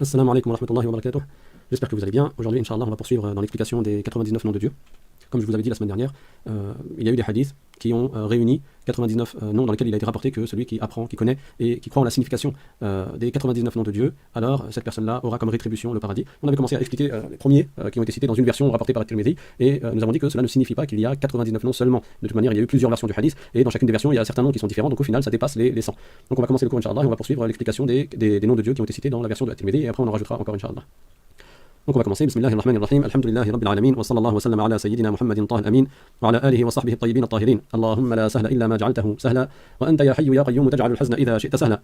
Assalamu alaikum wa rahmatullahi wa barakatuh. J'espère que vous allez bien. Aujourd'hui, Inch'Allah, on va poursuivre dans l'explication des 99 noms de Dieu. Comme je vous avais dit la semaine dernière, il y a eu des hadiths qui ont réuni 99 noms dans lesquels il a été rapporté que celui qui apprend, qui connaît et qui croit en la signification des 99 noms de Dieu, alors cette personne-là aura comme rétribution le paradis. On avait commencé à expliquer les premiers qui ont été cités dans une version rapportée par At-Tirmidhi et nous avons dit que cela ne signifie pas qu'il y a 99 noms seulement. De toute manière, il y a eu plusieurs versions du hadith et dans chacune des versions, il y a certains noms qui sont différents, donc au final, ça dépasse les 100. Donc on va commencer le cours, Inch'Allah, et on va poursuivre l'explication des noms de Dieu qui ont été cités dans la version de At-Tirmidhi et après on en rajoutera encore, Inch'Allah. Donc on va commencer. Bismillahirrahmanirrahim. Alhamdulillahi rabbil alamin. Wa sallallahu wa sallam ala sayyidina Muhammadin tahil amin. Wa ala alihi wa sahbihi at-tayyibin at-tahirin. Allahumma la sahla illa ma ja'altahu sahla. Wa anta ya hayyu ya qayyum taj'alul hazna idha shi'ta sahla.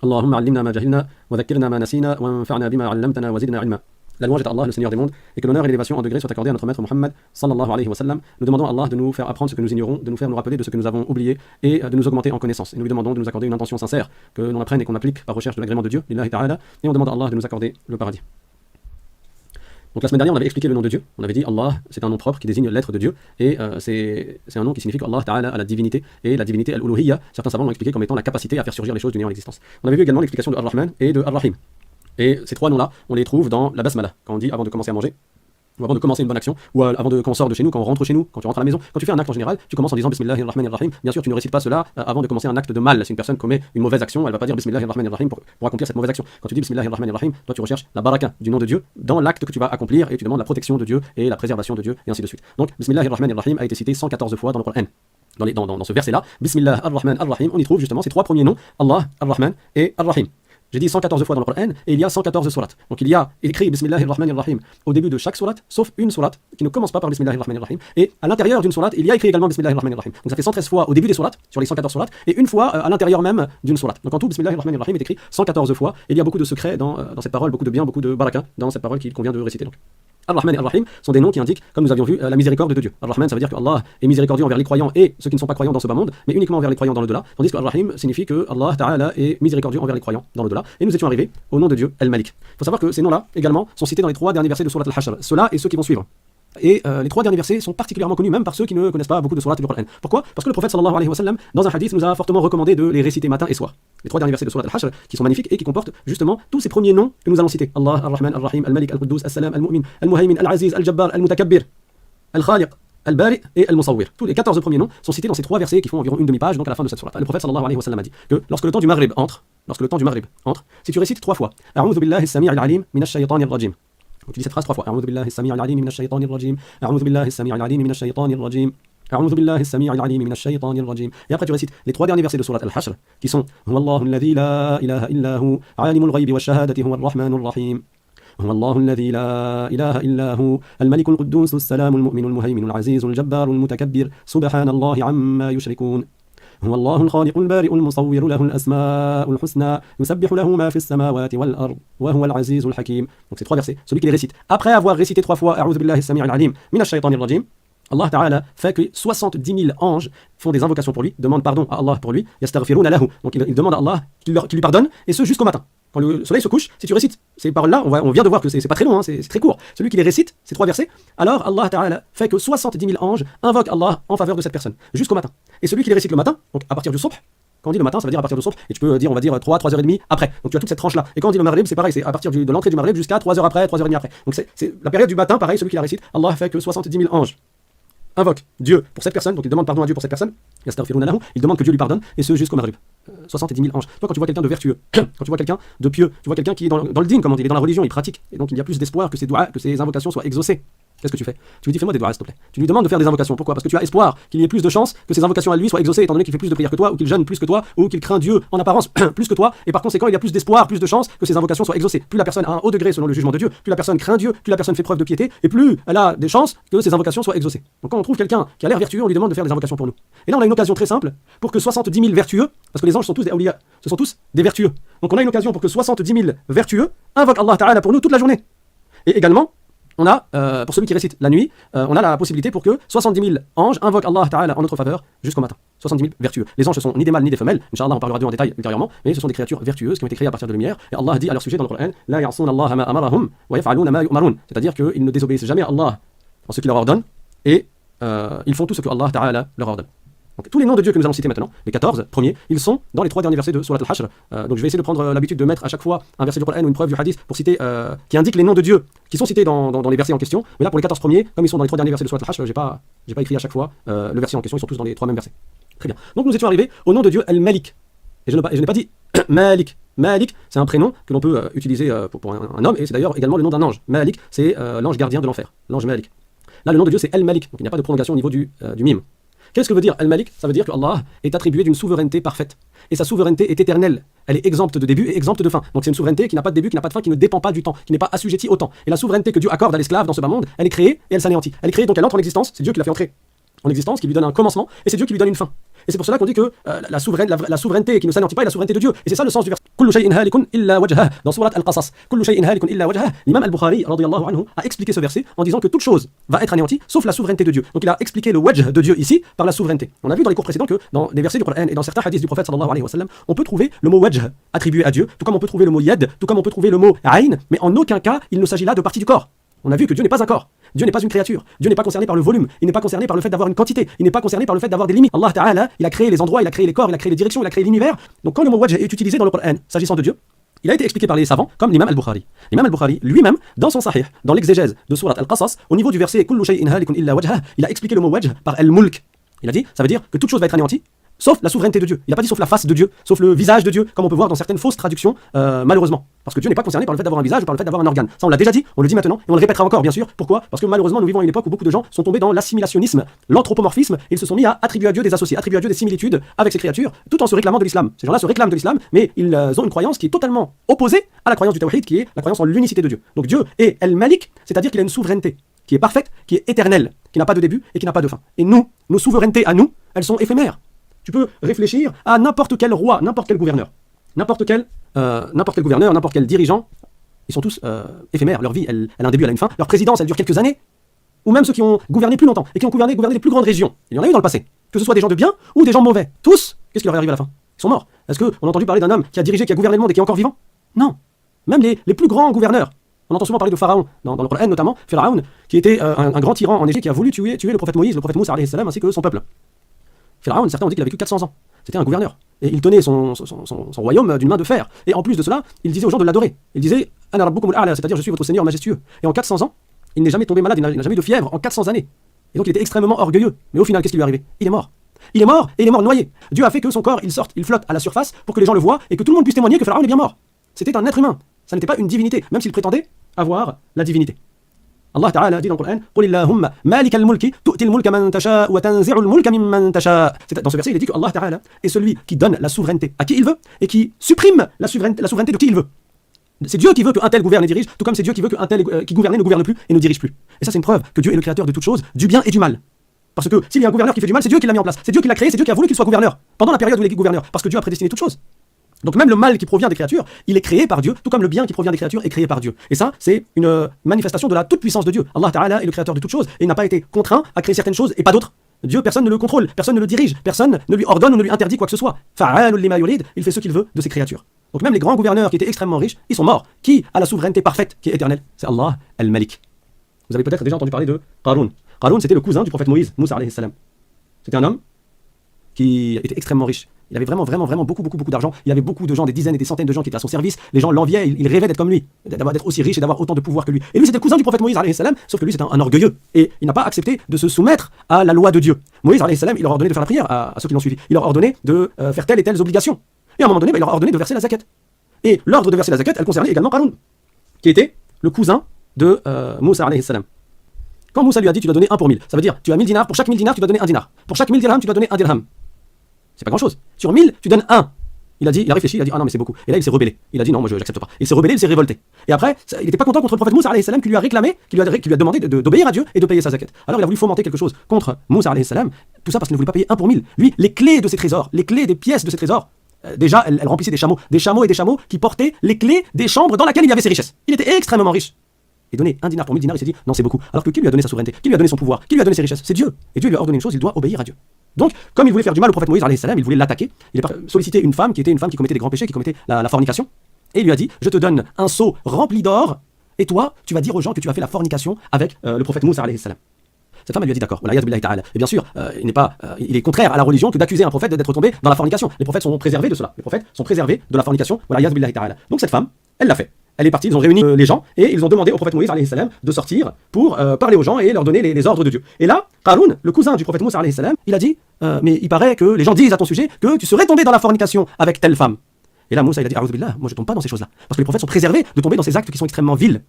Allahumma 'allimna ma jahilna wa dhakkirna ma nasina wa anfa'na bima 'allamtana wa zidna 'ilma. La louange est à Allah, le Seigneur des mondes, et que l'honneur et l'élévation en degrés soient accordés à notre maître Muhammad sallallahu alayhi wa sallam. Nous demandons à Allah de nous faire apprendre ce que nous ignorons, de nous faire nous rappeler de ce que nous avons oublié et de nous augmenter en connaissance. Et nous lui demandons de nous accorder une intention sincère, que l'on apprenne et qu'on applique par recherche de l'agrément de Dieu, lillahi ta'ala, et on demande à Allah de nous accorder le paradis. Donc la semaine dernière, on avait expliqué le nom de Dieu. On avait dit Allah, c'est un nom propre qui désigne l'être de Dieu. Et c'est un nom qui signifie qu'Allah Ta'ala a la divinité. Et la divinité Al-Uluhiyya, certains savants l'ont expliqué comme étant la capacité à faire surgir les choses du néant à l'existence. On avait vu également l'explication de Ar-Rahman et de Ar-Rahim. Et ces trois noms-là, on les trouve dans la basmala. Quand on dit avant de commencer à manger, ou avant de commencer une bonne action, ou avant qu'on sort de chez nous, quand on rentre chez nous, quand tu rentres à la maison, quand tu fais un acte en général, tu commences en disant Bismillahirrahmanirrahim. Bien sûr, tu ne récites pas cela avant de commencer un acte de mal. Si une personne commet une mauvaise action, elle va pas dire Bismillahirrahmanirrahim pour accomplir cette mauvaise action. Quand tu dis Bismillahirrahmanirrahim, toi tu recherches la baraka du nom de Dieu dans l'acte que tu vas accomplir et tu demandes la protection de Dieu et la préservation de Dieu et ainsi de suite. Donc Bismillahirrahmanirrahim a été cité 114 fois dans le Coran. Dans ce verset-là, Bismillah ar-Rahman ar-Rahim, on y trouve justement ces trois premiers noms, Allah, Ar-Rahman et Ar-Rahim. J'ai dit 114 fois dans le Coran et il y a 114 sourates. Donc il y a écrit Bismillahirrahmanirrahim au début de chaque sourate, sauf une sourate qui ne commence pas par Bismillahirrahmanirrahim. Et à l'intérieur d'une sourate, il y a écrit également Bismillahirrahmanirrahim. Donc ça fait 113 fois au début des sourates, sur les 114 sourates, et une fois à l'intérieur même d'une sourate. Donc en tout, Bismillahirrahmanirrahim est écrit 114 fois. Et il y a beaucoup de secrets dans cette parole, beaucoup de bien, beaucoup de baraka dans cette parole qu'il convient de réciter. Donc. Ar-Rahman et Ar-Rahim sont des noms qui indiquent, comme nous avions vu, la miséricorde de Dieu. Ar-Rahman, ça veut dire que Allah est miséricordieux envers les croyants et ceux qui ne sont pas croyants dans ce bas monde, mais uniquement envers les croyants dans l'au-delà. Tandis que Ar-Rahim signifie que Allah Ta'ala est miséricordieux envers les croyants dans l'au-delà. Et nous étions arrivés au nom de Dieu, Al-Malik. Il faut savoir que ces noms-là, également, sont cités dans les trois derniers versets de Surat Al-Hashr. Ceux-là et ceux qui vont suivre. Et les trois derniers versets sont particulièrement connus même par ceux qui ne connaissent pas beaucoup de sourates du Coran. Pourquoi? Parce que le prophète sallallahu alayhi wa sallam, dans un hadith, nous a fortement recommandé de les réciter matin et soir. Les trois derniers versets de Surat Al-Hashr qui sont magnifiques et qui comportent justement tous ces premiers noms que nous allons citer. Allah, Ar-Rahman, Ar-Rahim, Al-Malik, Al-Quddus, Al-Salam, Al-Mu'min, Al-Muhaymin, Al-Aziz, Al-Jabbar, Al-Mutakabbir, Al-Khaliq, Al-Bari et Al-Musawwir. Tous les 14 premiers noms sont cités dans ces trois versets qui font environ une demi-page, donc à la fin de cette sourate. Le prophète sallallahu alayhi wa sallam a dit que lorsque le temps du Maghrib entre, si tu récites trois fois, A'udhu billahi as-sami' al-alim minash shaytanir rajim. Tu dis cette phrase trois fois. A'udhu billahi as-sami' al-alim minash shaytanir rajim. A'udhu billahi as-sami' al-alim minash shaytanir rajim. A'udhu billahi as-sami' al-alim minash shaytanir rajim. Et après tu récites les trois derniers versets de Surat Al-Hashr qui sont Huwallahu alladhi la ilaha illa hu, alimul ghaybi wash-shahadati huwa ar-rahmanur rahim. هو الله الذي لا إله إلا هو الملك القدوس السلام المؤمن المهيمن العزيز الجبار المتكبر سبحان الله عما يشركون هو الله الخالق البارئ المصور له الأسماء الحسنى يسبح له ما في السماوات والأرض وهو العزيز الحكيم. Donc ces trois versets, celui qui les récite après avoir récité trois fois أعوذ بالله السميع العليم من الشيطان الرجيم, Allah Ta'ala fait que 70 000 anges font des invocations pour lui, demandent pardon à Allah pour lui, yastaghfiruna lahu. Donc ils demandent à Allah qu'il lui pardonne, et ce jusqu'au matin. Quand le soleil se couche, si tu récites ces paroles-là, on vient de voir que c'est pas très long, c'est très court. Celui qui les récite, ces trois versets, alors Allah Ta'ala fait que 70 000 anges invoquent Allah en faveur de cette personne, jusqu'au matin. Et celui qui les récite le matin, donc à partir du subh, quand on dit le matin, ça veut dire à partir du subh, et tu peux dire, on va dire 3h30 après. Donc tu as toute cette tranche-là. Et quand on dit le maghrib, c'est pareil, c'est à partir de l'entrée du maghrib jusqu'à 3h après, 3h30 après. Donc c'est la période du matin, pareil, celui qui la récite, Allah fait que 70 000 anges invoque Dieu pour cette personne, donc il demande pardon à Dieu pour cette personne, il demande que Dieu lui pardonne, et ce jusqu'au Maghrib. 70 000 anges. Toi, quand tu vois quelqu'un de vertueux, quand tu vois quelqu'un de pieux, tu vois quelqu'un qui est dans le din, comme on dit, il est dans la religion, il pratique, et donc il y a plus d'espoir que ses doigts, que ses invocations soient exaucées. Qu'est-ce que tu fais? Tu lui dis fais-moi des doigts, s'il te plaît. Tu lui demandes de faire des invocations. Pourquoi? Parce que tu as espoir qu'il y ait plus de chances que ces invocations à lui soient exaucées, étant donné qu'il fait plus de prières que toi, ou qu'il jeûne plus que toi, ou qu'il craint Dieu en apparence plus que toi, et par conséquent il y a plus d'espoir, plus de chances que ces invocations soient exaucées. Plus la personne a un haut degré selon le jugement de Dieu, plus la personne craint Dieu, plus la personne fait preuve de piété, et plus elle a des chances que ces invocations soient exaucées. Donc quand on trouve quelqu'un qui a l'air vertueux, on lui demande de faire des invocations pour nous. Et là on a une occasion très simple pour que 70 000 vertueux, parce que les anges sont tous des awliya, ce sont tous des vertueux. Donc on a une occasion pour que 70 000 vertueux invoquent Allah Ta'ala pour nous toute la journée. Et également, on a, pour celui qui récite la nuit, on a la possibilité pour que 70 000 anges invoquent Allah Ta'ala en notre faveur jusqu'au matin. 70 000 vertueux. Les anges ne sont ni des mâles ni des femelles, Inch'Allah on parlera d'eux en détail ultérieurement, mais ce sont des créatures vertueuses qui ont été créées à partir de lumière, et Allah dit à leur sujet dans le Coran, La ya'souna Allah ma amarahum wa yaf'aluna ma yu'marun. C'est-à-dire qu'ils ne désobéissent jamais à Allah en ce qu'il leur ordonne, et ils font tout ce que Allah Ta'ala leur ordonne. Donc, tous les noms de Dieu que nous allons citer maintenant, les 14 premiers, ils sont dans les 3 derniers versets de Surat Al-Hashr. Donc je vais essayer de prendre l'habitude de mettre à chaque fois un verset du Coran ou une preuve du hadith pour citer, qui indique les noms de Dieu qui sont cités dans les versets en question. Mais là, pour les 14 premiers, comme ils sont dans les 3 derniers versets de Surat Al-Hashr, j'ai pas écrit à chaque fois le verset en question, ils sont tous dans les 3 mêmes versets. Très bien. Donc nous étions arrivés au nom de Dieu Al-Malik. Et je n'ai pas dit Malik. Malik, c'est un prénom que l'on peut utiliser pour un homme, et c'est d'ailleurs également le nom d'un ange. Malik, c'est l'ange gardien de l'enfer, l'ange Malik. Là, le nom de Dieu, c'est Al-Malik, donc il n'y a pas de prolongation au niveau du mime. Qu'est-ce que veut dire Al-Malik? Ça veut dire que Allah est attribué d'une souveraineté parfaite. Et sa souveraineté est éternelle. Elle est exempte de début et exempte de fin. Donc c'est une souveraineté qui n'a pas de début, qui n'a pas de fin, qui ne dépend pas du temps, qui n'est pas assujettie au temps. Et la souveraineté que Dieu accorde à l'esclave dans ce bas monde, elle est créée et elle s'anéantit. Elle est créée, donc elle entre en existence, c'est Dieu qui l'a fait entrer en existence, qui lui donne un commencement, et c'est Dieu qui lui donne une fin. Et c'est pour cela qu'on dit que la souveraineté qui ne s'anéantit pas est la souveraineté de Dieu. Et c'est ça le sens du verset. Kullu shay'in halikun illa wajhah, dans Surat Al-Qasas. Kullu shay'in halikun illa wajhah. L'imam Al-Bukhari, radiyallahu anhu, a expliqué ce verset en disant que toute chose va être anéantie, sauf la souveraineté de Dieu. Donc il a expliqué le wajh de Dieu ici par la souveraineté. On a vu dans les cours précédents que dans des versets du Coran et dans certains hadiths du prophète sallallahu alayhi wa sallam, on peut trouver le mot wajh attribué à Dieu, tout comme on peut trouver le mot yad, tout comme on peut trouver le mot ayn, mais en aucun cas il ne s'agit là de partie du corps. On a vu que Dieu n'est pas un corps. Dieu n'est pas une créature. Dieu n'est pas concerné par le volume. Il n'est pas concerné par le fait d'avoir une quantité. Il n'est pas concerné par le fait d'avoir des limites. Allah Ta'ala, il a créé les endroits, il a créé les corps, il a créé les directions, il a créé l'univers. Donc quand le mot wajh est utilisé dans le Coran, s'agissant de Dieu, il a été expliqué par les savants comme l'imam Al-Bukhari. L'imam Al-Bukhari lui-même, dans son sahih, dans l'exégèse de Surat Al-Qasas, au niveau du verset Kullu shay'in halikun illa wajhah, il a expliqué le mot wajh par Al-Mulk. Il a dit, ça veut dire que toute chose va être anéantie, sauf la souveraineté de Dieu. Il n'a pas dit sauf la face de Dieu, sauf le visage de Dieu, comme on peut voir dans certaines fausses traductions, malheureusement. Parce que Dieu n'est pas concerné par le fait d'avoir un visage ou par le fait d'avoir un organe. Ça, on l'a déjà dit, on le dit maintenant, et on le répétera encore, bien sûr. Pourquoi? Parce que malheureusement, nous vivons à une époque où beaucoup de gens sont tombés dans l'assimilationnisme, l'anthropomorphisme, et ils se sont mis à attribuer à Dieu des associés, attribuer à Dieu des similitudes avec ces créatures, tout en se réclamant de l'islam. Ces gens-là se réclament de l'islam, mais ils ont une croyance qui est totalement opposée à la croyance du tawhid, qui est la croyance en l'unicité de Dieu. Donc Dieu est El-Malik, c'est-à-dire qu'il a une souveraineté qui est parfaite, qui est éternelle, qui n'a pas de début et qui n'a pas de fin. Et nous, nos souverainetés à nous, elles sont éphémères. Tu peux réfléchir à n'importe quel roi, n'importe quel gouverneur, n'importe quel gouverneur, n'importe quel dirigeant, ils sont tous éphémères. Leur vie, elle a un début, elle a une fin. Leur présidence, elle dure quelques années. Ou même ceux qui ont gouverné plus longtemps et qui ont gouverné les plus grandes régions. Il y en a eu dans le passé. Que ce soit des gens de bien ou des gens mauvais. Tous, qu'est-ce qui leur est arrivé à la fin? Ils sont morts. Est-ce qu'on a entendu parler d'un homme qui a dirigé, qui a gouverné le monde et qui est encore vivant? Non. Même les plus grands gouverneurs. On entend souvent parler de Pharaon, dans le Coran notamment, Pharaon, qui était un grand tyran en Égypte qui a voulu tuer le prophète Moïse, le prophète Moussa alayhi salam, ainsi que son peuple. Pharaon, certains ont dit qu'il a vécu 400 ans. C'était un gouverneur. Et il tenait son royaume d'une main de fer. Et en plus de cela, il disait aux gens de l'adorer. Il disait Ana rabbukumul a'la, c'est-à-dire je suis votre Seigneur majestueux. Et en 400 ans, il n'est jamais tombé malade, il n'a jamais eu de fièvre en 400 années. Et donc il était extrêmement orgueilleux. Mais au final, qu'est-ce qui lui est arrivé? Il est mort. Il est mort et il est mort noyé. Dieu a fait que son corps, il flotte à la surface pour que les gens le voient et que tout le monde puisse témoigner que Pharaon est bien mort. C'était un être humain. Ça n'était pas une divinité, même s'il prétendait avoir la divinité. Allah Ta'ala dit dans le Coran Qul illahumma malikal mulki tu'til mulka man tasha wa tanzi'ul mulka mimman tasha. Dans ce verset, il est dit que Allah Ta'ala est celui qui donne la souveraineté à qui il veut et qui supprime la souveraineté de qui il veut. C'est Dieu qui veut qu'un tel gouverne et dirige, tout comme c'est Dieu qui veut qu'un tel qui gouverne ne gouverne plus et ne dirige plus. Et ça, c'est une preuve que Dieu est le créateur de toutes choses, du bien et du mal. Parce que s'il y a un gouverneur qui fait du mal, c'est Dieu qui l'a mis en place, c'est Dieu qui l'a créé, c'est Dieu qui a voulu qu'il soit gouverneur pendant la période où il est gouverneur, parce que Dieu a prédestiné toutes choses. Donc même le mal qui provient des créatures, il est créé par Dieu, tout comme le bien qui provient des créatures est créé par Dieu. Et ça, c'est une manifestation de la toute-puissance de Dieu. Allah Ta'ala est le créateur de toutes choses et il n'a pas été contraint à créer certaines choses et pas d'autres. Dieu, personne ne le contrôle, personne ne le dirige, personne ne lui ordonne ou ne lui interdit quoi que ce soit. Fa'alul lima yurid, il fait ce qu'il veut de ses créatures. Donc même les grands gouverneurs qui étaient extrêmement riches, ils sont morts. Qui a la souveraineté parfaite, qui est éternelle? C'est Allah Al-Malik. Vous avez peut-être déjà entendu parler de Qarun. Qarun, c'était le cousin du prophète Moïse, Moussa alayhi salam. C'était un homme qui était extrêmement riche. Il avait vraiment beaucoup d'argent. Il avait beaucoup de gens, des dizaines et des centaines de gens qui étaient à son service. Les gens l'enviaient, ils rêvaient d'être comme lui, d'être aussi riche et d'avoir autant de pouvoir que lui. Et lui, c'était le cousin du prophète Moïse alayhi salam, sauf que lui, c'était un orgueilleux. Et il n'a pas accepté de se soumettre à la loi de Dieu. Moïse alayhi salam, il leur a ordonné de faire la prière à ceux qui l'ont suivi. Il leur a ordonné de faire telles et telles obligations. Et à un moment donné, il leur a ordonné de verser la zakat. Et l'ordre de verser la zakat, elle concernait également Qarun, qui était le cousin de Moussa alayhi salam. Quand Moussa lui a dit tu dois donner 1 pour 1000, ça veut dire tu as 1000 dinars, pour chaque 1000 dinars tu dois donner 1 dinar. Pour chaque 1000 dirhams tu dois donner 1 dirham. C'est pas grand chose. Sur 1000 tu donnes 1. Il a réfléchi, il a dit ah non mais c'est beaucoup. Et là il s'est rebellé. Il a dit non moi je n'accepte pas. Il s'est rebellé, il s'est révolté. Et après il n'était pas content contre le prophète Moussa alayhi salam qui lui a réclamé, qui lui a demandé d'obéir à Dieu et de payer sa zakat. Alors il a voulu fomenter quelque chose contre Moussa alayhi salam. Tout ça parce qu'il ne voulait pas payer 1 pour 1000. Lui les clés de ses trésors, les clés des pièces de ses trésors. Déjà elle remplissait des chameaux qui portaient les clés des chambres dans lesquelles il y avait ses richesses. Il était extrêmement riche. Et donner 1 dinar pour 1000 dinars, il s'est dit non c'est beaucoup. Alors que qui lui a donné sa souveraineté, qui lui a donné son pouvoir, qui lui a donné ses richesses? C'est Dieu. Et Dieu lui a ordonné une chose, il doit obéir à Dieu. Donc, comme il voulait faire du mal au prophète Moïse alayhi salam, il voulait l'attaquer. Il a sollicité une femme qui commettait des grands péchés, qui commettait la fornication. Et il lui a dit je te donne un seau rempli d'or, et toi, tu vas dire aux gens que tu as fait la fornication avec le prophète Moussa alayhi salam. Cette femme elle lui a dit d'accord. Et bien sûr, il est contraire à la religion que d'accuser un prophète d'être tombé dans la fornication. Les prophètes sont préservés de cela. Les prophètes sont préservés de la fornication. Donc cette femme, elle l'a fait. Elle est partie, ils ont réuni les gens et ils ont demandé au prophète Moïse alayhi salam de sortir pour parler aux gens et leur donner les ordres de Dieu. Et là, Haroun, le cousin du prophète Moïse alayhi salam, il a dit mais il paraît que les gens disent à ton sujet que tu serais tombé dans la fornication avec telle femme. Et là Moussa il a dit A'udhu billah, moi je tombe pas dans ces choses-là parce que les prophètes sont préservés de tomber dans ces actes qui sont extrêmement vils.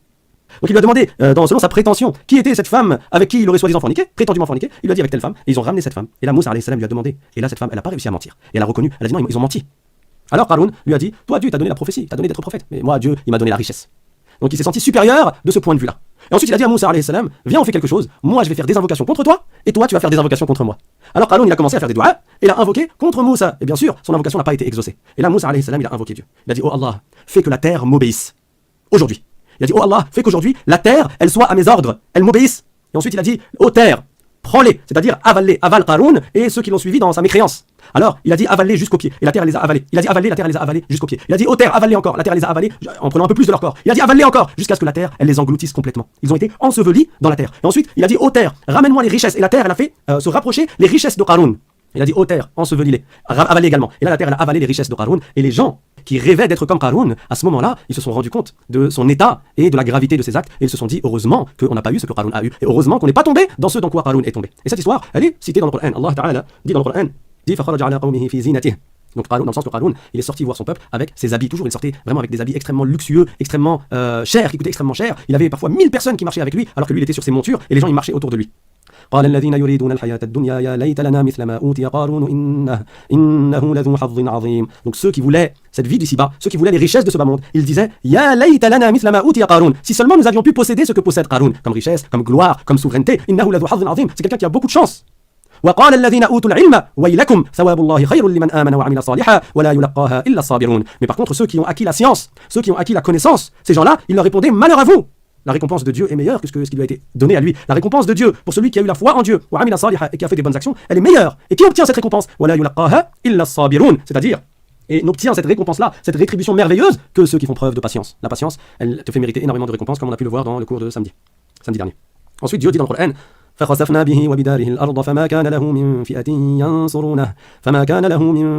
Donc il lui a demandé, selon sa prétention, qui était cette femme avec qui il aurait soi-disant forniqué, prétendument forniqué. Il lui a dit avec telle femme, et ils ont ramené cette femme. Et là Moussa alayhi salam lui a demandé, et là cette femme, elle n'a pas réussi à mentir. Et elle a reconnu, elle a dit non, ils ont menti. Alors Haroun lui a dit, toi Dieu t'a donné la prophétie, t'a donné d'être prophète, mais moi Dieu, il m'a donné la richesse. Donc il s'est senti supérieur de ce point de vue-là. Et ensuite il a dit à Moussa alayhi salam, viens on fait quelque chose, moi je vais faire des invocations contre toi, et toi tu vas faire des invocations contre moi. Alors Haroun il a commencé à faire des doigts, et il a invoqué contre Moussa. Et bien sûr, son invocation n'a pas été exaucée. Et là Moussa alayhi salam il a invoqué Dieu. Il a dit, oh Allah, fais que la terre m'obéisse. Aujourd'hui. Il a dit, oh Allah, fais qu'aujourd'hui, la terre, elle soit à mes ordres, elle m'obéisse. Et ensuite, il a dit, ô terre, prends-les, c'est-à-dire avale-les, avale Haroun et ceux qui l'ont suivi dans sa mécréance. Alors, il a dit, avale-les jusqu'aux pieds, et la terre les a avalés. Il a dit, avale-les, la terre les a avalés jusqu'aux pieds. Il a dit, ô terre, avale-les encore, la terre les a avalés en prenant un peu plus de leur corps. Il a dit, avale-les encore, jusqu'à ce que la terre, elle les engloutisse complètement. Ils ont été ensevelis dans la terre. Et ensuite, il a dit, ô terre, ramène-moi les richesses. Et la terre, elle a fait se rapprocher les richesses de Haroun. Il a dit, ô terre, ensevelis-les, avalez également. Et là, la terre, elle a avalé les richesses de Haroun, et les gens qui rêvaient d'être comme Haroun, à ce moment-là, ils se sont rendus compte de son état et de la gravité de ses actes, et ils se sont dit, heureusement qu'on n'a pas eu ce que Haroun a eu, et heureusement qu'on n'est pas tombé dans ce dans quoi Haroun est tombé. Et cette histoire, elle est citée dans le Coran. Allah Ta'ala dit dans le Coran, dit فَخَرَجَ عَلَى قَوْمِهِ فِي زِينَتِهِ. Donc Haroun, dans le sens que Haroun, il est sorti voir son peuple avec ses habits. Toujours, il sortait vraiment avec des habits extrêmement luxueux, extrêmement chers, qui coûtaient extrêmement cher. Il avait parfois 1000 personnes qui marchaient avec lui, alors que lui, il était sur ses montures, et les gens, ils marchaient autour de lui. قال الذين يريدون الحياة الدنيا يا ليت لنا مثل ما أوتي قارون إنه لذو حظ عظيم. Donc ceux qui voulaient cette vie d'ici-bas, ceux qui voulaient les richesses de ce bas monde, ils disaient يا ليت لنا مثل ما أوتي قارون. Si seulement nous avions pu posséder ce que possède Haroun, comme richesse, comme gloire, comme souveraineté. إنه لذو حظ عظيم. C'est quelqu'un qui a beaucoup de chance. وقال الذين أوتوا العلم ويلكم ثواب الله خير لمن آمن وعمل صالحا ولا يلقاها إلا الصابرون. Mais par contre, ceux qui ont acquis la science, ceux qui ont acquis la connaissance, ces gens-là, ils leur répondaient malheur à vous. La récompense de Dieu est meilleure que ce qui lui a été donné à lui. La récompense de Dieu pour celui qui a eu la foi en Dieu et qui a fait des bonnes actions, elle est meilleure. Et qui obtient cette récompense? C'est-à-dire, et n'obtient cette récompense-là, cette rétribution merveilleuse, que ceux qui font preuve de patience. La patience, elle te fait mériter énormément de récompenses, comme on a pu le voir dans le cours de samedi dernier. Ensuite, Dieu dit dans le Coran, فخسفنا به وبداره الأرض فما كان له من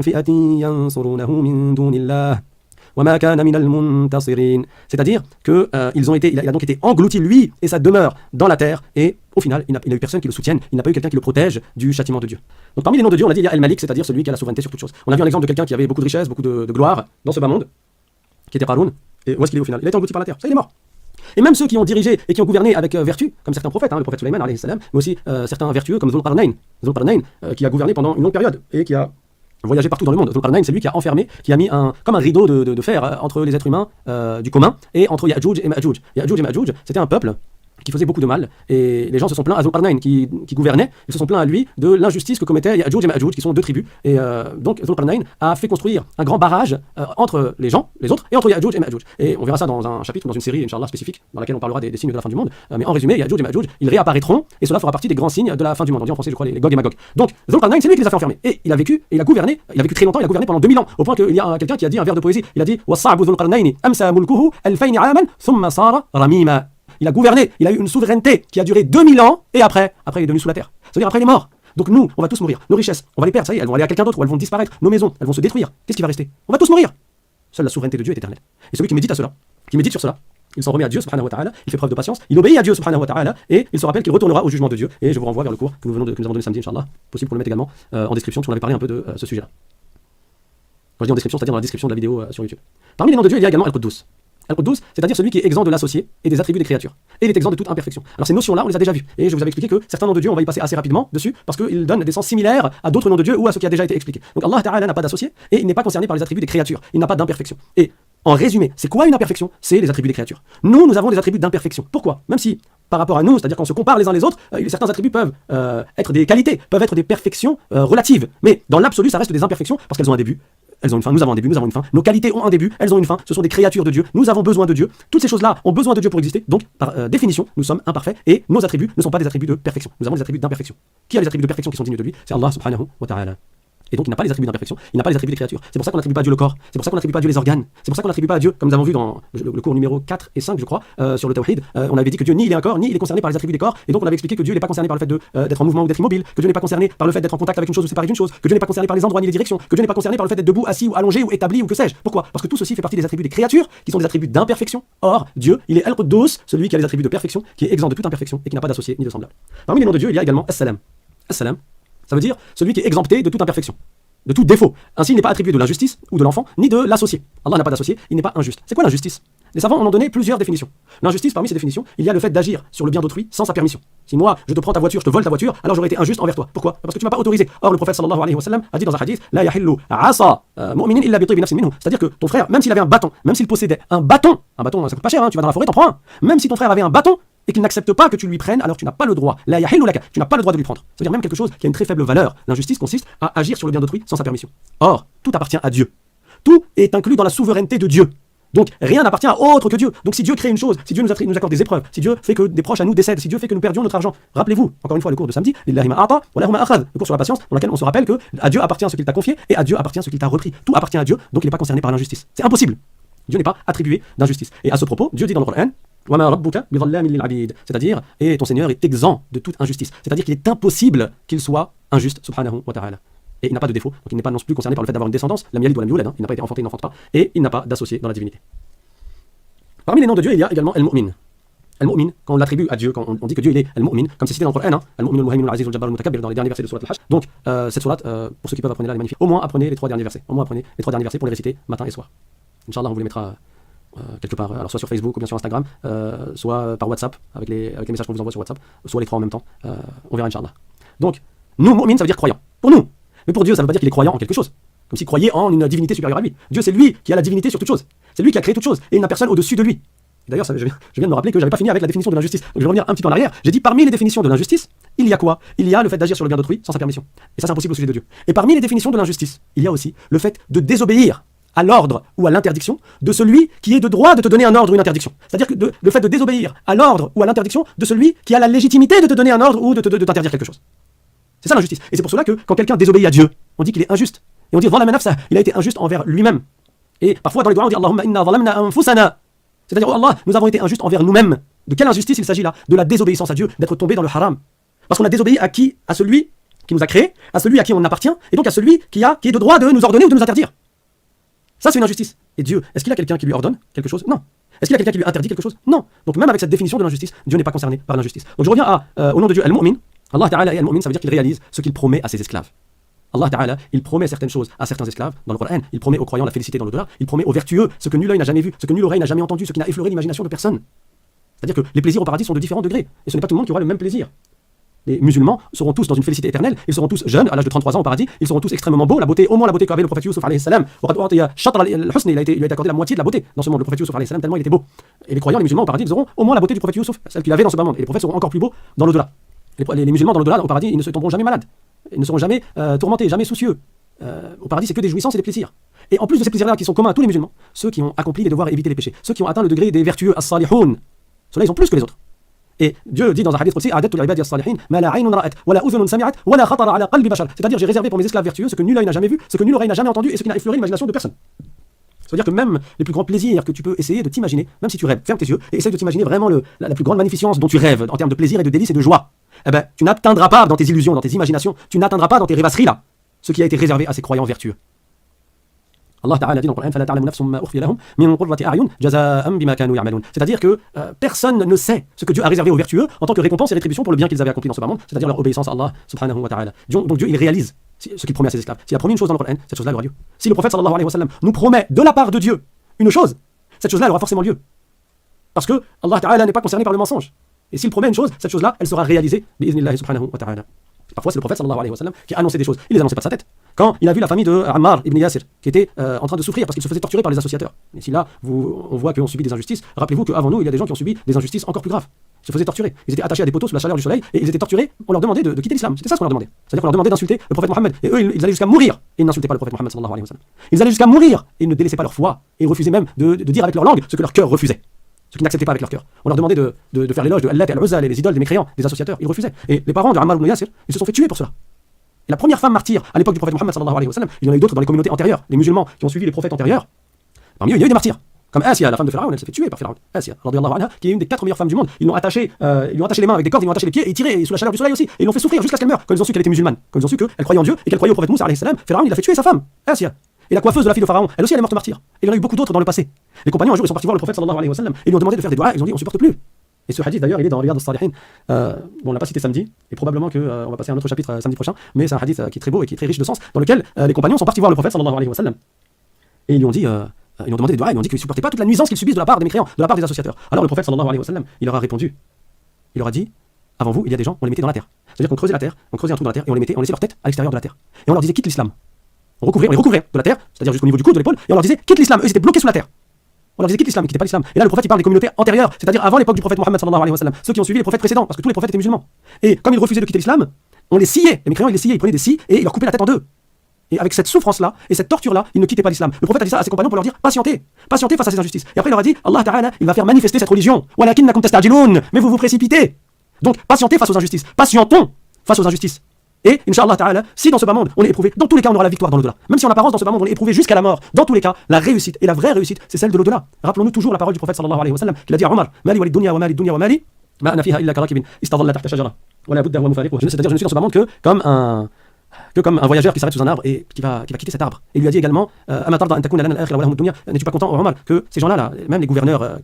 فئة ينصرونه من دون الله c'est-à-dire que il a donc été englouti lui et sa demeure dans la terre, et au final il n'a eu personne qui le soutienne, il n'a pas eu quelqu'un qui le protège du châtiment de Dieu. Donc parmi les noms de Dieu, on a dit il y a El-Malik, c'est-à-dire celui qui a la souveraineté sur toute chose. On a vu un exemple de quelqu'un qui avait beaucoup de richesses, beaucoup de gloire dans ce bas monde, qui était Haroun. Et où est-ce qu'il est au final? Il a été englouti par la terre, ça il est mort. Et même ceux qui ont dirigé et qui ont gouverné avec vertu, comme certains prophètes, le prophète Sulayman alayhi salam, mais aussi certains vertueux comme Dhul-Qarnayn, qui a gouverné pendant une longue période et qui a voyager partout dans le monde. Dhul-Qarnayn, c'est lui qui a enfermé, qui a mis comme un rideau de fer entre les êtres humains du commun et entre Ya'juj et Ma'juj. Ya'juj et Ma'juj, c'était un peuple qui faisait beaucoup de mal, et les gens se sont plaints à Dhul-Qarnayn qui gouvernait, ils se sont plaints à lui de l'injustice que commettaient Ya'juj et Ma'juj, qui sont deux tribus, et donc Dhul-Qarnayn a fait construire un grand barrage entre les gens, les autres, et entre Ya'juj et Ma'juj. Et on verra ça dans un chapitre, dans une série, Inch'Allah, spécifique, dans laquelle on parlera des signes de la fin du monde, mais en résumé, Ya'juj et Ma'juj, ils réapparaîtront, et cela fera partie des grands signes de la fin du monde. On dit en français, je crois, les Gog et Magog. Donc Dhul-Qarnayn, c'est lui qui les a fait enfermer, et il a vécu, et il a vécu très longtemps, il a gouverné pendant 2000 ans, au point qu'il y a quelqu'un qui a dit un vers de poésie, il a dit وَالصَّعْبُ ذُو الْقَرْنَيْنِ أَمْسَى مُلْكُهُ 2000 عَامًا ثُمَّ صَارَ رَمِيمًا. Il a gouverné, il a eu une souveraineté qui a duré 2000 ans, et après il est devenu sous la terre. C'est-à-dire après il est mort. Donc nous, on va tous mourir. Nos richesses, on va les perdre, ça y est, elles vont aller à quelqu'un d'autre, ou elles vont disparaître. Nos maisons, elles vont se détruire. Qu'est-ce qui va rester? On va tous mourir. Seule la souveraineté de Dieu est éternelle. Et celui qui médite sur cela, il s'en remet à Dieu subhanahu wa ta'ala, il fait preuve de patience, il obéit à Dieu subhanahu wa ta'ala, et il se rappelle qu'il retournera au jugement de Dieu. Et je vous renvoie vers le cours que nous avons donné samedi, Inch'Allah, possible pour le mettre également en description, parce qu'on avait parlé un peu de ce sujet-là. Quand je dis en description, c'est-à-dire dans la description de la vidéo sur YouTube. Parmi les noms de Dieu, il y a également Al-Quddus. Al-Quddus, c'est-à-dire celui qui est exempt de l'associé et des attributs des créatures. Et il est exempt de toute imperfection. Alors ces notions-là, on les a déjà vues. Et je vous avais expliqué que certains noms de Dieu, on va y passer assez rapidement dessus, parce qu'ils donnent des sens similaires à d'autres noms de Dieu ou à ce qui a déjà été expliqué. Donc Allah Ta'ala n'a pas d'associé, et il n'est pas concerné par les attributs des créatures. Il n'a pas d'imperfection. Et en résumé, c'est quoi une imperfection? C'est les attributs des créatures. Nous avons des attributs d'imperfection. Pourquoi? Même si, par rapport à nous, c'est-à-dire quand on se compare les uns les autres, certains attributs peuvent être des qualités, peuvent être des perfections relatives. Mais dans l'absolu, ça reste des imperfections, parce qu'elles ont un début. Elles ont une fin, nous avons un début, nous avons une fin. Nos qualités ont un début, elles ont une fin. Ce sont des créatures de Dieu. Nous avons besoin de Dieu. Toutes ces choses-là ont besoin de Dieu pour exister. Donc, par définition, nous sommes imparfaits et nos attributs ne sont pas des attributs de perfection. Nous avons des attributs d'imperfection. Qui a les attributs de perfection qui sont dignes de lui? C'est Allah subhanahu wa ta'ala. Et donc il n'a pas les attributs d'imperfection, il n'a pas les attributs des créatures. C'est pour ça qu'on n'attribue pas à Dieu le corps, c'est pour ça qu'on n'attribue pas à Dieu les organes, c'est pour ça qu'on n'attribue pas à Dieu, comme nous avons vu dans le cours numéro 4 et 5, je crois, sur le Tawhid, on avait dit que Dieu ni il est un corps, ni il est concerné par les attributs des corps, et donc on avait expliqué que Dieu n'est pas concerné par le fait d'être en mouvement ou d'être immobile, que Dieu n'est pas concerné par le fait d'être en contact avec une chose ou séparé d'une chose, que Dieu n'est pas concerné par les endroits ni les directions, que Dieu n'est pas concerné par le fait d'être debout, assis ou allongé ou établi ou que sais-je. Pourquoi? Parce que tout ceci fait partie des attributs des créatures, qui sont des attributs d'imperfection. Or, Dieu, il est Al-Quddus, celui qui a les attributs de perfection, qui est exempt de toute imperfection et qui n'a pas d'associé ni de semblable. Parmi les noms de Dieu, il y a également As-Salam. As-Salam, ça veut dire celui qui est exempté de toute imperfection, de tout défaut. Ainsi, il n'est pas attribué de l'injustice ou de l'enfant, ni de l'associé. Allah n'a pas d'associé, il n'est pas injuste. C'est quoi l'injustice? Les savants en ont donné plusieurs définitions. L'injustice, parmi ces définitions, il y a le fait d'agir sur le bien d'autrui sans sa permission. Si moi, je te prends ta voiture, je te vole ta voiture, alors j'aurais été injuste envers toi. Pourquoi? Parce que tu m'as pas autorisé. Or, le prophète sallallahu alayhi wa sallam a dit dans un hadith, La yahillu asa mu'minin illa bi tayyibi nafsin minhu. C'est-à-dire que ton frère, même s'il avait un bâton, même s'il possédait un bâton, ça coûte pas cher, hein, tu vas dans la forêt, t'en prends un. Même si ton frère avait un bâton, et qu'il n'accepte pas que tu lui prennes, alors tu n'as pas le droit. La yahillu laka, tu n'as pas le droit de lui prendre. C'est-à-dire même quelque chose qui a une très faible valeur. L'injustice consiste à agir sur le bien d'autrui sans sa permission. Or, tout appartient à Dieu. Tout est inclus dans la souveraineté de Dieu. Donc rien n'appartient à autre que Dieu. Donc si Dieu crée une chose, si Dieu nous accorde des épreuves, si Dieu fait que des proches à nous décèdent, si Dieu fait que nous perdions notre argent, rappelez-vous, encore une fois le cours de samedi, Lillahi ma a'ta wa lahu ma akhadh, le cours sur la patience, dans lequel on se rappelle que à Dieu appartient ce qu'il t'a confié et à Dieu appartient ce qu'il t'a repris. Tout appartient à Dieu, donc il n'est pas concerné par l'injustice. C'est impossible. Dieu n'est pas attribué d'injustice. Et à ce propos, Dieu dit dans le Coran, c'est-à-dire, et ton Seigneur est exempt de toute injustice. C'est-à-dire qu'il est impossible qu'il soit injuste, subhanahu wa ta'ala. Et il n'a pas de défaut, donc il n'est pas non plus concerné par le fait d'avoir une descendance, la mialid ou la mioulad, il n'a pas été enfanté, il n'enfante pas, et il n'a pas d'associé dans la divinité. Parmi les noms de Dieu, il y a également Al-Mu'min. Al-Mu'min, quand on l'attribue à Dieu, quand on dit que Dieu il est Al-Mu'min, comme c'est cité dans le Coran, Al-Mu'min al-Muhaymin al-Aziz al-Jabbar al-Mutakabbir, dans les derniers versets de Surat Al-Hajj. Donc, cette sourate, pour ceux qui peuvent apprendre là, les magnifiques. Au moins apprenez les 3 derniers versets. Au moins apprenez les 3 derniers versets pour les réciter matin et soir. Inch'Allah, on vous les mettra quelque part, alors soit sur Facebook ou bien sur Instagram, soit par WhatsApp, avec les messages qu'on vous envoie sur WhatsApp, soit les 3 en même temps. On verra Inch'Allah. Donc, nous, Mu'min, ça veut dire croyant. Pour nous. Mais pour Dieu, ça ne veut pas dire qu'il est croyant en quelque chose. Comme s'il croyait en une divinité supérieure à lui. Dieu, c'est lui qui a la divinité sur toute chose. C'est lui qui a créé toute chose. Et il n'a personne au-dessus de lui. D'ailleurs, je viens de me rappeler que je n'avais pas fini avec la définition de l'injustice. Donc je vais revenir un petit peu en arrière. J'ai dit parmi les définitions de l'injustice, il y a quoi? Il y a le fait d'agir sur le bien d'autrui sans sa permission. Et ça, c'est impossible au sujet de Dieu. Et parmi les définitions de l'injustice, il y a aussi le fait de désobéir à l'ordre ou à l'interdiction de celui qui est de droit de te donner un ordre ou une interdiction. C'est-à-dire que le fait de désobéir à l'ordre ou à l'interdiction de celui qui a la légitimité de te donner un ordre ou de t'interdire quelque chose. C'est ça l'injustice. Et c'est pour cela que quand quelqu'un désobéit à Dieu, on dit qu'il est injuste. Et on dit il a été injuste envers lui-même. Et parfois dans les doigts on dit Allahumma inna zalamna anfusana. C'est-à-dire, oh Allah, nous avons été injustes envers nous-mêmes. De quelle injustice il s'agit là? De la désobéissance à Dieu, d'être tombé dans le haram. Parce qu'on a désobéi à qui? À celui qui nous a créés, à celui à qui on appartient, et donc à celui qui est de droit de nous ordonner ou de nous interdire. Ça, c'est une injustice. Et Dieu, est-ce qu'il a quelqu'un qui lui ordonne quelque chose? Non. Est-ce qu'il a quelqu'un qui lui interdit quelque chose? Non. Donc même avec cette définition de l'injustice, Dieu n'est pas concerné par l'injustice. Donc je reviens au nom de Dieu, Al-Mu'min. Allah Ta'ala et Al-Mu'min, ça veut dire qu'il réalise ce qu'il promet à ses esclaves. Allah Ta'ala, il promet certaines choses à certains esclaves dans le Coran, il promet aux croyants la félicité dans l'au-delà, il promet aux vertueux ce que nul œil n'a jamais vu, ce que nulle oreille n'a jamais entendu, ce qui n'a effleuré l'imagination de personne. C'est-à-dire que les plaisirs au paradis sont de différents degrés, et ce n'est pas tout le monde qui aura le même plaisir. Les musulmans seront tous dans une félicité éternelle, ils seront tous jeunes, à l'âge de 33 ans au paradis, ils seront tous extrêmement beaux, la beauté, au moins la beauté qu'avait le prophète Yusuf alayhi salam. Il lui a été accordé la moitié de la beauté dans ce monde, le prophète Yusuf alayhi salam, tellement il était beau. Et les croyants, les musulmans au paradis, ils auront au moins la beauté du prophète Yusuf, celle qu'il avait dans ce bas monde, et les prophètes seront encore plus beaux dans l'au-delà. Les musulmans dans l'au-delà, au paradis, ils ne se tomberont jamais malades, ils ne seront jamais tourmentés, jamais soucieux. Au paradis, c'est que des jouissances et des plaisirs. Et en plus de ces plaisirs-là qui sont communs à tous les musulmans, ceux qui ont accompli les devoirs et évité les péchés, ceux qui ont atteint le degré des vertueux as-salihoun, ceux-là ils ont plus que les autres. Et Dieu dit dans un hadith qudsi, c'est-à-dire j'ai réservé pour mes esclaves vertueux ce que nul œil n'a jamais vu, ce que nulle oreille n'a jamais entendu et ce qui n'a effleuré l'imagination de personne. C'est-à-dire que même les plus grands plaisirs que tu peux essayer de t'imaginer, même si tu rêves, ferme tes yeux et essaye de t'imaginer vraiment la plus grande magnificence dont tu rêves en termes de plaisir et de délice et de joie. Eh ben, tu n'atteindras pas dans tes illusions, dans tes imaginations, tu n'atteindras pas dans tes rêvasseries là, ce qui a été réservé à ces croyants vertueux. Allah Ta'ala dit dans le Coran, c'est-à-dire que personne ne sait ce que Dieu a réservé aux vertueux en tant que récompense et rétribution pour le bien qu'ils avaient accompli dans ce bas monde, c'est-à-dire leur obéissance à Allah subhanahu wa ta'ala. Donc Dieu il réalise ce qu'il promet à ses esclaves. S'il a promis une chose dans le Coran, cette chose-là aura lieu. Si le prophète sallallahu alayhi wa sallam nous promet de la part de Dieu une chose, cette chose-là elle aura forcément lieu. Parce que Allah Ta'ala n'est pas concerné par le mensonge. Et s'il promet une chose, cette chose-là elle sera réalisée bi'iznillahi subhanahu wa ta'ala. Parfois c'est le prophète sallallahu alayhi wa sallam qui a annoncé des choses. Il les annonçait pas de sa tête. Quand il a vu la famille de Ammar ibn Yasir qui était en train de souffrir parce qu'il se faisait torturer par les associateurs. Et si là on voit qu'on subit des injustices, rappelez-vous qu'avant nous il y a des gens qui ont subi des injustices encore plus graves. Ils se faisaient torturer. Ils étaient attachés à des poteaux sous la chaleur du soleil et ils étaient torturés. On leur demandait de quitter l'islam. C'était ça ce qu'on leur demandait. C'est-à-dire qu'on leur demandait d'insulter le prophète Mohammed. Et eux ils allaient jusqu'à mourir et ils n'insultaient pas le prophète Mohammed sallallahu alayhi wa sallam. Ils allaient jusqu'à mourir et ils ne délaissaient pas leur foi et ils refusaient même de dire avec leur langue ce que leur cœur refusait. Ce qu'ils n'acceptaient pas avec leur cœur. On leur demandait de faire l'éloge de Allah et Al-Uzza, les idoles des mécréants, des associateurs. Ils refusaient. Et les parents de Ammar ibn Yasir, ils se sont fait tuer pour cela. Et la première femme martyre à l'époque du prophète Mohammed sallallahu alayhi wa sallam, il y en a eu d'autres dans les communautés antérieures, les musulmans qui ont suivi les prophètes antérieurs. Parmi eux, il y a eu des martyrs. Comme Asya, la femme de Pharaon, elle s'est fait tuer par Pharaon. Asya, radiyallahu anha, qui est une des 4 meilleures femmes du monde. Ils lui ont attaché les mains avec des cordes, ils lui ont attaché les pieds et tiré sous la chaleur du soleil aussi. Et ils l'ont fait souffrir jusqu'à ce qu'elle meure. Quand ils ont su qu'elle était musulmane, quand ils ont su qu'elle croyait en Dieu et qu'elle croyait au prophète Moussa alayhi salam, Pharaon il a fait tuer sa femme, Asya. Et la coiffeuse de la fille de Pharaon, elle aussi elle est morte martyre. Et il y en a eu beaucoup d'autres dans le passé. Les compagnons un jour ils sont partis voir le prophète sallallahu alayhi wa sallam et ils lui ont demandé de faire des doigts, ils ont dit on supporte plus. Et ce hadith d'ailleurs il est dans Riyad al-Salihin. Bon, on l'a pas cité samedi et probablement que on va passer à un autre chapitre samedi prochain, mais c'est un hadith qui est très beau et qui est très riche de sens dans lequel les compagnons sont partis voir le prophète sallallahu alayhi wa sallam. Et ils lui ont dit ils ont demandé des doigts, ils lui ont dit qu'ils ne supportaient pas toute la nuisance qu'ils subissent de la part des mécréants, de la part des associateurs. Alors le prophète sallallahu alayhi wa sallam, il leur a répondu. Il leur a dit avant vous, il y a des gens, on les mettait dans la terre. C'est-à-dire qu'on creusait la terre, on creusait un trou dans la terre et on laissait leur tête à l'extérieur de la terre. Et on leur disait quitte l'islam. On les recouvrait de la terre, c'est-à-dire jusqu'au niveau du cou, de l'épaule, et on leur disait quitte l'islam. Eux ils étaient bloqués sous la terre. On leur disait quitte l'islam, ils quittaient pas l'islam. Et là le prophète il parle des communautés antérieures, c'est-à-dire avant l'époque du prophète Mohammed sallallahu alayhi wa sallam, ceux qui ont suivi les prophètes précédents, parce que tous les prophètes étaient musulmans. Et comme ils refusaient de quitter l'islam, on les sciait, les mécréants ils les sciaient, ils prenaient des scies et ils leur coupaient la tête en deux. Et avec cette souffrance-là et cette torture-là, ils ne quittaient pas l'islam. Le prophète a dit ça à ses compagnons pour leur dire patientez face à ces injustices. Et après il leur a dit Allah Ta'ala, il va faire manifester cette religion. Walakinnakum tastajilun, mais vous vous précipitez. Donc patientez face aux injustices. Patientons face aux injustices. Et Inch'Allah Ta'ala, si dans ce bas monde on est éprouvé, dans tous les cas on aura la victoire dans l'au-delà. Même si en apparence dans ce bas monde on est éprouvé jusqu'à la mort, dans tous les cas, la réussite et la vraie réussite, c'est celle de l'au-delà. Rappelons-nous toujours la parole du prophète sallallahu alayhi wa sallam qu'il a dit à Omar Mali walid dunya wa mali dunya wa mali ma ana fiha illa karakibin istadalla tahta shajara wala budda huwa mufariquha. C'est-à-dire je ne suis dans ce bas monde que comme un voyageur qui s'arrête sous un arbre et qui va quitter cet arbre. Et il lui a dit également n'es-tu pas content Omar que ces gens-là, même les gouverneurs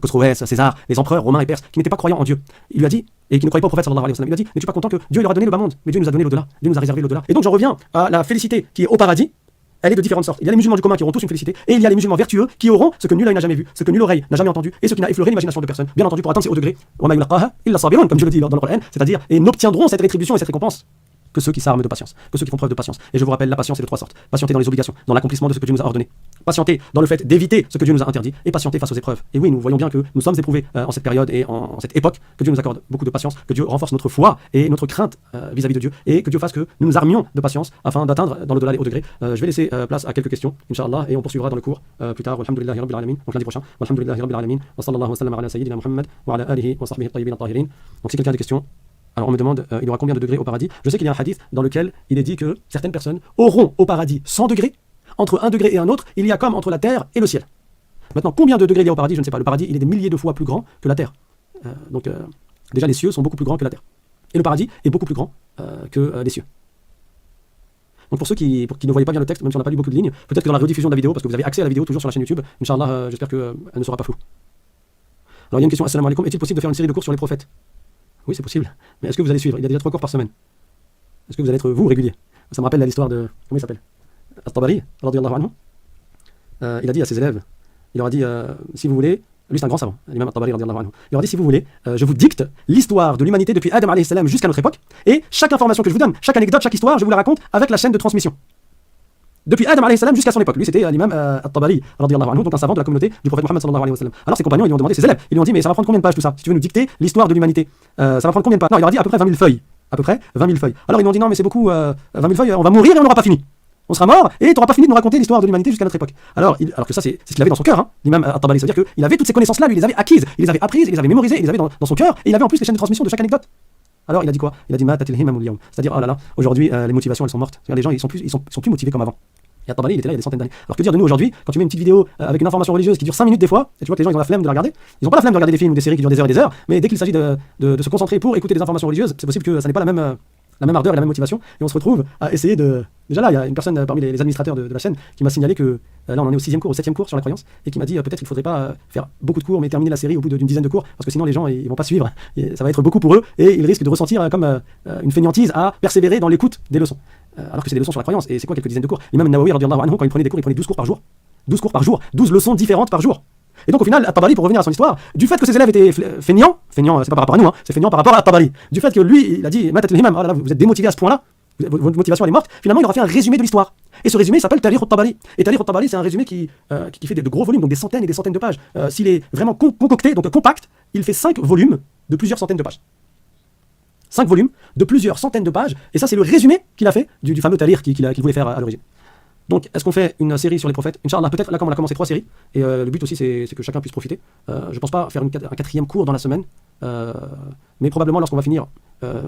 Khosroès, César, les empereurs romains et perses qui n'étaient pas croyants en Dieu, il lui a dit, et qui ne croyaient pas au prophète sallallahu alayhi wa sallam, il lui a dit n'es-tu pas content que Dieu leur a donné le bas monde, mais Dieu nous a donné l'au-delà, Dieu nous a réservé l'au-delà. Et donc j'en reviens à la félicité qui est au paradis. Elle est de différentes sortes. Il y a les musulmans du commun qui auront tous une félicité, et il y a les musulmans vertueux qui auront ce que nul œil n'a jamais vu, ce que nulle oreille n'a jamais entendu, et ce qui n'a effleuré l'imagination de personne. Bien entendu, pour atteindre ces hauts degrés, comme je le dis dans le Coran, c'est-à-dire, et n'obtiendront cette rétribution et cette récompense que ceux qui s'arment de patience, que ceux qui font preuve de patience. Et je vous rappelle, la patience est de 3 sortes. Patienter dans les obligations, dans l'accomplissement de ce que Dieu nous a ordonné. Patienter dans le fait d'éviter ce que Dieu nous a interdit. Et patienter face aux épreuves. Et oui, nous voyons bien que nous sommes éprouvés en cette période et en cette époque, que Dieu nous accorde beaucoup de patience, que Dieu renforce notre foi et notre crainte vis-à-vis de Dieu, et que Dieu fasse que nous nous armions de patience afin d'atteindre dans l'au-delà les hauts degrés. Je vais laisser place à quelques questions, Inch'Allah, et on poursuivra dans le cours plus tard. Walhamdulillahi Rabbil Alamin, donc lundi prochain. Walhamdulillahi Rabbil Alamin, wa sallallahu wa sallam ala sayyidina Muhammad wa ala alihi wa sahbihi at-tayyibin at-tahirin. Donc si quelqu'un a des questions. Alors on me demande, il y aura combien de degrés au paradis? Je sais qu'il y a un hadith dans lequel il est dit que certaines personnes auront au paradis 100 degrés. Entre un degré et un autre, il y a comme entre la terre et le ciel. Maintenant, combien de degrés il y a au paradis? Je ne sais pas. Le paradis, il est des milliers de fois plus grand que la terre. Déjà, les cieux sont beaucoup plus grands que la terre. Et le paradis est beaucoup plus grand que les cieux. Donc pour ceux qui ne voyaient pas bien le texte, même si on n'a pas lu beaucoup de lignes, peut-être que dans la rediffusion de la vidéo, parce que vous avez accès à la vidéo toujours sur la chaîne YouTube, Inch'Allah, j'espère qu'elle ne sera pas floue. Alors il y a une question, assalamu alaikum, est-il possible de faire une série de cours sur les prophètes? Oui, c'est possible. Mais est-ce que vous allez suivre? Il y a déjà 3 cours par semaine. Est-ce que vous allez être, vous, régulier? Ça me rappelle l'histoire de... Comment il s'appelle? At-Tabari, radiyallahu anhu. Il a dit à ses élèves, il leur a dit, si vous voulez... Lui, c'est un grand savant, l'imam At-Tabari, radiyallahu anhu. Il leur a dit, si vous voulez, je vous dicte l'histoire de l'humanité depuis Adam alayhi salam jusqu'à notre époque, et chaque information que je vous donne, chaque anecdote, chaque histoire, je vous la raconte avec la chaîne de transmission. Depuis Adam alayhi salam jusqu'à son époque. Lui, c'était l'imam At-Tabari, radiyallahu anhu, donc un savant de la communauté du prophète Mohammed sallallahu alayhi wa sallam. Alors ses compagnons, ils lui ont demandé, ses élèves, ils lui ont dit, mais ça va prendre combien de pages tout ça? Si tu veux nous dicter l'histoire de l'humanité, ça va prendre combien de pages? Non, il leur a dit à peu près 20 000 feuilles. À peu près 20 000 feuilles. Alors ils lui ont dit, non, mais c'est beaucoup, 20 000 feuilles, on va mourir et on n'aura pas fini. On sera mort et tu n'auras pas fini de nous raconter l'histoire de l'humanité jusqu'à notre époque. Alors que ça, c'est ce qu'il avait dans son cœur, l'imam At-Tabari. C'est-à-dire qu'il avait toutes ces connaissances-là, lui, il les avait acquises, il les avait apprises, il les avait mémorisées, il les avait dans son cœur, et il avait en plus les chaînes de transmission de chaque anecdote. Alors il a dit quoi? Il a dit, c'est-à-dire, oh là là, aujourd'hui, les motivations, elles sont mortes. C'est-à-dire, les gens, ils sont plus motivés comme avant. Et At-Tabari, il était là il y a des centaines d'années. Alors que dire de nous aujourd'hui, quand tu mets une petite vidéo avec une information religieuse qui dure 5 minutes des fois, et tu vois que les gens ils ont la flemme de la regarder, ils n'ont pas la flemme de regarder des films ou des séries qui durent des heures, mais dès qu'il s'agit de se concentrer pour écouter des informations religieuses, c'est possible que ça n'ait pas la même ardeur et la même motivation, et on se retrouve à essayer de... Déjà là, il y a une personne parmi les administrateurs de la chaîne qui m'a signalé que là on en est au 6e cours, au 7e cours sur la croyance, et qui m'a dit peut-être qu'il ne faudrait pas faire beaucoup de cours, mais terminer la série au bout d'une dizaine de cours, parce que sinon les gens ils vont pas suivre, et ça va être beaucoup pour eux, et ils risquent de ressentir comme une fainéantise à persévérer dans l'écoute des leçons. Alors que c'est des leçons sur la croyance, et c'est quoi quelques dizaines de cours? L'imam Nawawi, radiyallahu anhu, quand il prenait des cours, il prenait 12 cours par jour. 12 cours par jour, 12 leçons différentes par jour. Et donc au final, At-Tabari, pour revenir à son histoire, du fait que ses élèves étaient feignants, c'est pas par rapport à nous, c'est feignant par rapport à At-Tabari, du fait que lui, il a dit, oh là là, vous êtes démotivé à ce point-là, votre motivation elle est morte, finalement il aura fait un résumé de l'histoire. Et ce résumé s'appelle Tarikh At-Tabari. Et Tarikh At-Tabari, c'est un résumé qui fait de gros volumes, donc des centaines et des centaines de pages. S'il est vraiment concocté, donc compact, il fait 5 volumes de plusieurs centaines de pages. 5 volumes de plusieurs centaines de pages, et ça c'est le résumé qu'il a fait du fameux Tarikh qu'il voulait faire à l'origine. Donc, est-ce qu'on fait une série sur les prophètes? Inch'Allah, peut-être, là, comme on a commencé 3 séries, et le but aussi, c'est que chacun puisse profiter. Je ne pense pas faire un 4e cours dans la semaine, mais probablement, lorsqu'on va finir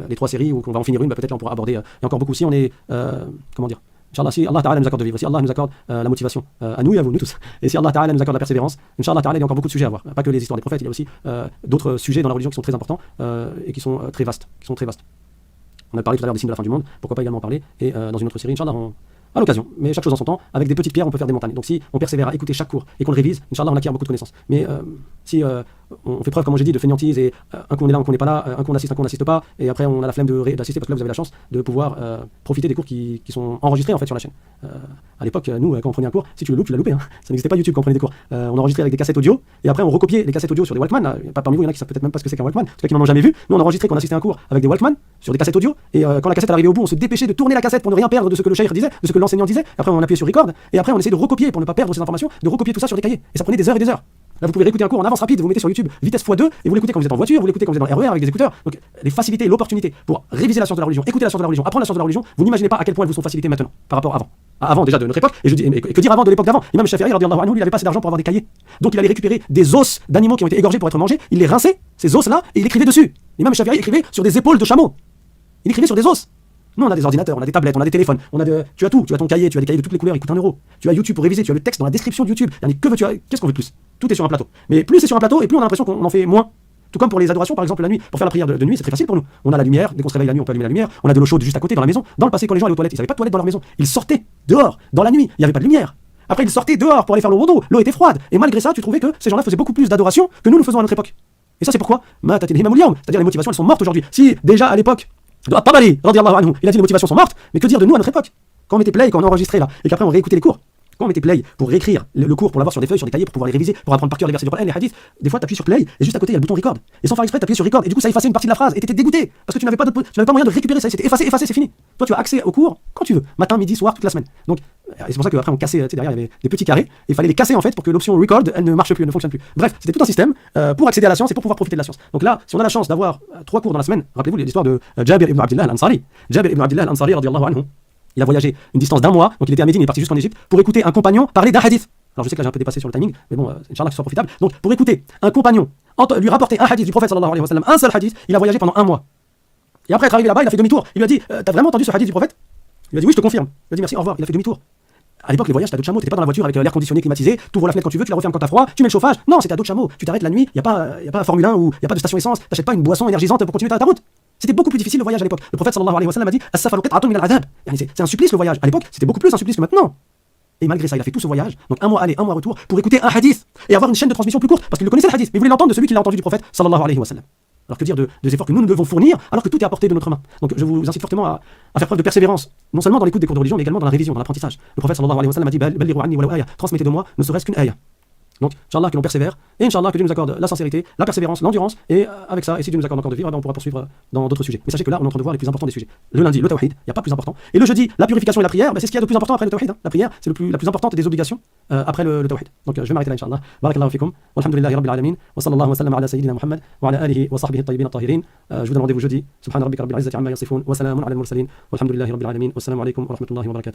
les 3 séries, ou qu'on va en finir une, peut-être là, on pourra aborder. Il y a encore beaucoup, si on est, comment dire, Inch'Allah, si Allah Ta'ala nous accorde de vivre, si Allah nous accorde la motivation, à nous et à vous, nous tous, et si Allah Ta'ala nous accorde la persévérance, Inch'Allah Ta'ala, il y a encore beaucoup de sujets à voir. Pas que les histoires des prophètes, il y a aussi d'autres sujets dans la religion qui sont très importants et qui sont très vastes. On a parlé tout à l'heure des signes de la fin du monde, pourquoi pas également en parler, et dans une autre série, Inch'Allah, à l'occasion, mais chaque chose en son temps, avec des petites pierres on peut faire des montagnes. Donc si on persévère à écouter chaque cours et qu'on le révise, Inch'Allah on acquiert beaucoup de connaissances. Mais si on fait preuve, comme j'ai dit, de fainéantise et un coup on est là, un coup on n'est pas là, un coup on assiste, un coup on n'assiste pas, et après on a la flemme d'assister parce que là vous avez la chance de pouvoir profiter des cours qui sont enregistrés en fait sur la chaîne. À l'époque, nous quand on prenait un cours, si tu le loupes, tu l'as loupé, hein. Ça n'existait pas YouTube quand on prenait des cours. On enregistrait avec des cassettes audio et après on recopiait les cassettes audio sur des Walkman. Pas parmi vous, il y en a qui savent peut-être même pas ce que c'est qu'un Walkman, en tout cas qui n'en ont jamais vu. Nous on enregistrait qu'on assistait à un cours avec des Walkman sur des cassettes audio et quand la cassette arrivait au bout, on se dépêchait de tourner la cassette pour ne rien perdre de ce que le cheikh disait, de ce que l'enseignant disait. Après on appuyait sur record et après on essayait de recopier pour ne pas perdre ces informations, de recopier tout ça sur des cahiers et ça prenait des heures et des heures. Là vous pouvez réécouter un cours en avance rapide, vous mettez sur YouTube vitesse x2 et vous l'écoutez quand vous êtes en voiture, vous l'écoutez quand vous êtes dans le RER avec des écouteurs. Donc les facilités, l'opportunité pour réviser la science de la religion, écouter la science de la religion, apprendre la science de la religion, vous n'imaginez pas à quel point elles vous sont facilitées maintenant par rapport à avant. Avant déjà de notre époque, et je dis, et que dire avant de l'époque d'avant? Imam Shafi'i radiyallahu anhu, il n'avait pas assez d'argent pour avoir des cahiers. Donc il allait récupérer des os d'animaux qui ont été égorgés pour être mangés, il les rinçait, ces os là, et il écrivait dessus. Imam Shafi'i écrivait sur des épaules de chameau. Il écrivait sur des os. Nous on a des ordinateurs, on a des tablettes, on a des téléphones, tu as tout, tu as ton cahier, tu as des cahiers de toutes les couleurs, ils coûtent 1 euro. Tu as YouTube pour réviser, tu as le texte dans la description de YouTube. Que veux-tu, qu'est-ce qu'on veut de plus? Tout est sur un plateau. Mais plus c'est sur un plateau et plus on a l'impression qu'on en fait moins. Tout comme pour les adorations, par exemple la nuit, pour faire la prière de nuit, c'est très facile pour nous. On a la lumière, dès qu'on se réveille la nuit, on peut allumer la lumière, on a de l'eau chaude juste à côté dans la maison. Dans le passé, quand les gens allaient aux toilettes, ils n'avaient pas de toilettes dans leur maison. Ils sortaient dehors, dans la nuit, il n'y avait pas de lumière. Après ils sortaient dehors pour aller faire le wudu, l'eau était froide. Et malgré ça, tu trouvais que ces gens-là faisaient beaucoup plus d'adoration que nous faisons à notre époque. Et ça c'est pourquoi c'est-à-dire les motivations elles sont mortes aujourd'hui. Si déjà à l'époque de At-Tabari, radiyallahu anhu, il a dit les motivations sont mortes, mais que dire de nous à notre époque? Quand on mettait play, quand on enregistrait là, et qu'après on réécoutait les cours, quand on mettait play pour réécrire le cours, pour l'avoir sur des feuilles, sur des cahiers, pour pouvoir les réviser, pour apprendre par cœur les versets du Coran, les hadiths, des fois t'appuies sur play et juste à côté il y a le bouton record. Et sans faire exprès t'appuyais sur record et du coup ça effaçait une partie de la phrase et t'étais dégoûté parce que tu n'avais pas moyen de récupérer ça, c'était effacé, c'est fini. Toi tu as accès au cours quand tu veux, matin, midi, soir, toute la semaine. Donc c'est pour ça qu'après on cassait, derrière il y avait des petits carrés et il fallait les casser en fait pour que l'option record elle ne marche plus, elle ne fonctionne plus. Bref, c'était tout un système pour accéder à la science et pour pouvoir profiter de la science. Donc là, si on a la chance d'avoir 3 cours dans la semaine, rappelez-vous l'histoire de Jabir ibn Abdullah al-Ansari. Jabir ibn Abdullah al-Ansari radiyallahu anhu. Il a voyagé une distance d'1 mois, donc il était à Médine, il est parti jusqu'en Égypte pour écouter un compagnon parler d'un hadith. Alors je sais que là j'ai un peu dépassé sur le timing, mais bon, Inch'Allah que ce soit profitable. Donc pour écouter un compagnon lui rapporter un hadith du prophète sallallahu alayhi wa sallam, un seul hadith, il a voyagé pendant 1 mois. Et après être arrivé là-bas, il a fait demi-tour. Il lui a dit t'as vraiment entendu ce hadith du prophète? Il a dit oui, je te confirme. Il a dit merci, au revoir. Il a fait demi-tour. À l'époque, les voyages, t'as d'autres chameaux, t'étais pas dans la voiture avec l'air conditionné climatisé, t'ouvres la fenêtre quand tu veux, tu la refermes quand t'as froid, tu mets le chauffage. Non, c'était à d'autres chameaux. Tu t'arrêtes la nuit, y a pas un Formule 1 ou y a pas de station essence, t'achètes pas une boisson énergisante pour continuer ta route. C'était beaucoup plus difficile le voyage à l'époque. Le prophète sallallahu alayhi wa sallam a dit as-safaru qit'atun min al-'adhab. C'est un supplice le voyage. À l'époque, c'était beaucoup plus un supplice que maintenant. Et malgré ça, il a fait tout ce voyage, donc 1 mois aller, 1 mois retour, pour écouter un hadith et avoir une chaîne de transmission plus courte, parce qu'il le connaissait le hadith, mais il voulait l'entendre de celui qui l'a entendu du prophète sallallahu alayhi wa sallam. Alors que dire des efforts que nous devons fournir, alors que tout est à portée de notre main. Donc je vous incite fortement à faire preuve de persévérance, non seulement dans l'écoute des cours de religion, mais également dans la révision, dans l'apprentissage. Le prophète sallallahu alayhi wa sallam a dit ballighu anni walau aya, transmettez de moi ne serait-ce qu'une aya. Donc, Inch'Allah, que l'on persévère, et Inch'Allah, que Dieu nous accorde la sincérité, la persévérance, l'endurance, et avec ça, et si Dieu nous accorde encore de vivre, on pourra poursuivre dans d'autres sujets. Mais sachez que là, on est en train de voir les plus importants des sujets. Le lundi, le tawhid, il n'y a pas plus important. Et le jeudi, la purification et la prière, c'est ce qu'il y a de plus important après le tawhid. La prière, c'est la plus importante des obligations après le tawhid. Donc, je vais m'arrêter là, Inch'Allah. Barakallahu fikum, walhamdulillahi rabbil alamin, wa sallallahu wa sallam ala sayyidina Muhammad, wa ala alihi wa sahbihi at-tayyibin at-tahirin. Je vous donne rendez-vous jeudi. Subhana rabbika rabbil izzati amma yasifun, wa salamun ala al-mursalin, walhamdulillahi rabbil alamin, wassalamu alaykum wa rahmatullahi wa barakatuh.